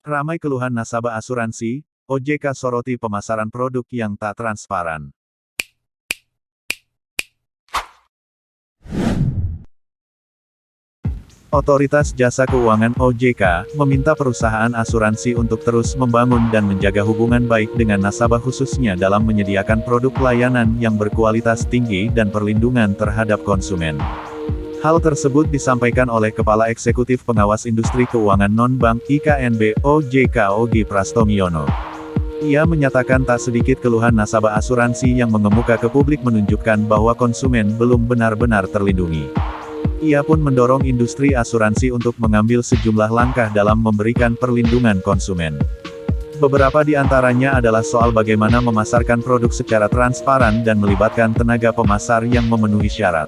Ramai keluhan nasabah asuransi, OJK soroti pemasaran produk yang tak transparan. Otoritas Jasa Keuangan (OJK) meminta perusahaan asuransi untuk terus membangun dan menjaga hubungan baik dengan nasabah khususnya dalam menyediakan produk layanan yang berkualitas tinggi dan perlindungan terhadap konsumen. Hal tersebut disampaikan oleh Kepala Eksekutif Pengawas Industri Keuangan Non-Bank (IKNB) OJK Ogi Prastomiono. Ia menyatakan tak sedikit keluhan nasabah asuransi yang mengemuka ke publik menunjukkan bahwa konsumen belum benar-benar terlindungi. Ia pun mendorong industri asuransi untuk mengambil sejumlah langkah dalam memberikan perlindungan konsumen. Beberapa di antaranya adalah soal bagaimana memasarkan produk secara transparan dan melibatkan tenaga pemasar yang memenuhi syarat.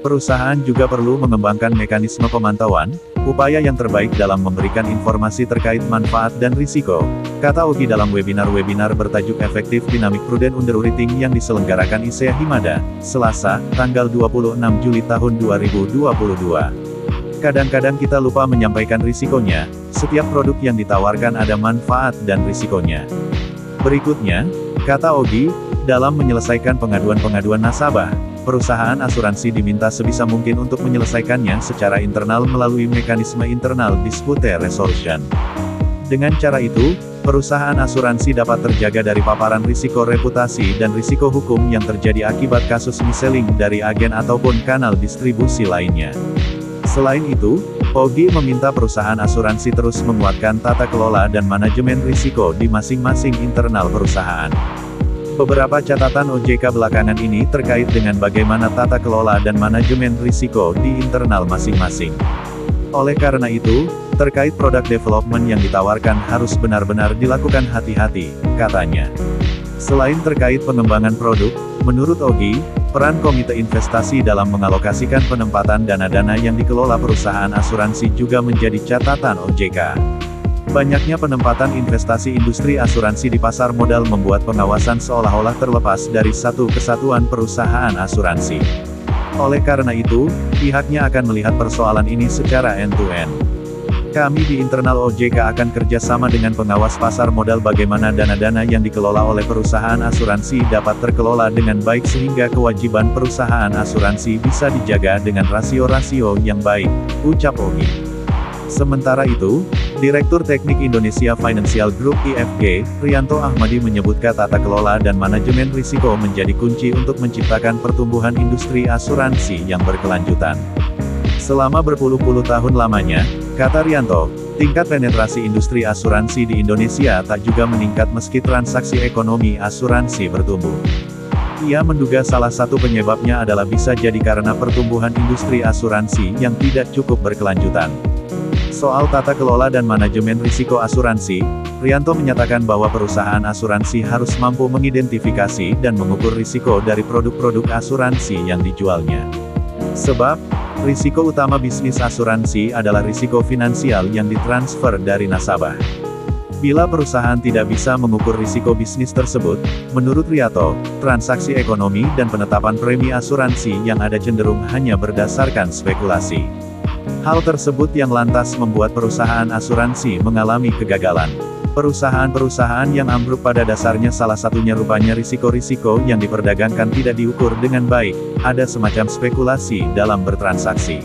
Perusahaan juga perlu mengembangkan mekanisme pemantauan, upaya yang terbaik dalam memberikan informasi terkait manfaat dan risiko, kata Ogi dalam webinar bertajuk Efektif Dinamik Prudent Underwriting yang diselenggarakan ISEA Himada, Selasa, tanggal 26 Juli tahun 2022. Kadang-kadang kita lupa menyampaikan risikonya, setiap produk yang ditawarkan ada manfaat dan risikonya. Berikutnya, kata Ogi, dalam menyelesaikan pengaduan-pengaduan nasabah, perusahaan asuransi diminta sebisa mungkin untuk menyelesaikannya secara internal melalui mekanisme internal dispute resolution. Dengan cara itu, perusahaan asuransi dapat terjaga dari paparan risiko reputasi dan risiko hukum yang terjadi akibat kasus mis-selling dari agen ataupun kanal distribusi lainnya. Selain itu, Ogi meminta perusahaan asuransi terus menguatkan tata kelola dan manajemen risiko di masing-masing internal perusahaan. Beberapa catatan OJK belakangan ini terkait dengan bagaimana tata kelola dan manajemen risiko di internal masing-masing. Oleh karena itu, terkait produk development yang ditawarkan harus benar-benar dilakukan hati-hati, katanya. Selain terkait pengembangan produk, menurut Ogi, peran komite investasi dalam mengalokasikan penempatan dana-dana yang dikelola perusahaan asuransi juga menjadi catatan OJK. Banyaknya penempatan investasi industri asuransi di pasar modal membuat pengawasan seolah-olah terlepas dari satu kesatuan perusahaan asuransi. Oleh karena itu, pihaknya akan melihat persoalan ini secara end-to-end. Kami di internal OJK akan kerjasama dengan pengawas pasar modal bagaimana dana-dana yang dikelola oleh perusahaan asuransi dapat terkelola dengan baik sehingga kewajiban perusahaan asuransi bisa dijaga dengan rasio-rasio yang baik, ucap Ogi. Sementara itu, Direktur Teknik Indonesia Financial Group (IFG), Rianto Ahmadi menyebutkan tata kelola dan manajemen risiko menjadi kunci untuk menciptakan pertumbuhan industri asuransi yang berkelanjutan. Selama berpuluh-puluh tahun lamanya, kata Rianto, tingkat penetrasi industri asuransi di Indonesia tak juga meningkat meski transaksi ekonomi asuransi bertumbuh. Ia menduga salah satu penyebabnya adalah bisa jadi karena pertumbuhan industri asuransi yang tidak cukup berkelanjutan. Soal tata kelola dan manajemen risiko asuransi, Rianto menyatakan bahwa perusahaan asuransi harus mampu mengidentifikasi dan mengukur risiko dari produk-produk asuransi yang dijualnya. Sebab, risiko utama bisnis asuransi adalah risiko finansial yang ditransfer dari nasabah. Bila perusahaan tidak bisa mengukur risiko bisnis tersebut, menurut Rianto, transaksi ekonomi dan penetapan premi asuransi yang ada cenderung hanya berdasarkan spekulasi. Hal tersebut yang lantas membuat perusahaan asuransi mengalami kegagalan. Perusahaan-perusahaan yang ambruk pada dasarnya salah satunya rupanya risiko-risiko yang diperdagangkan tidak diukur dengan baik, ada semacam spekulasi dalam bertransaksi.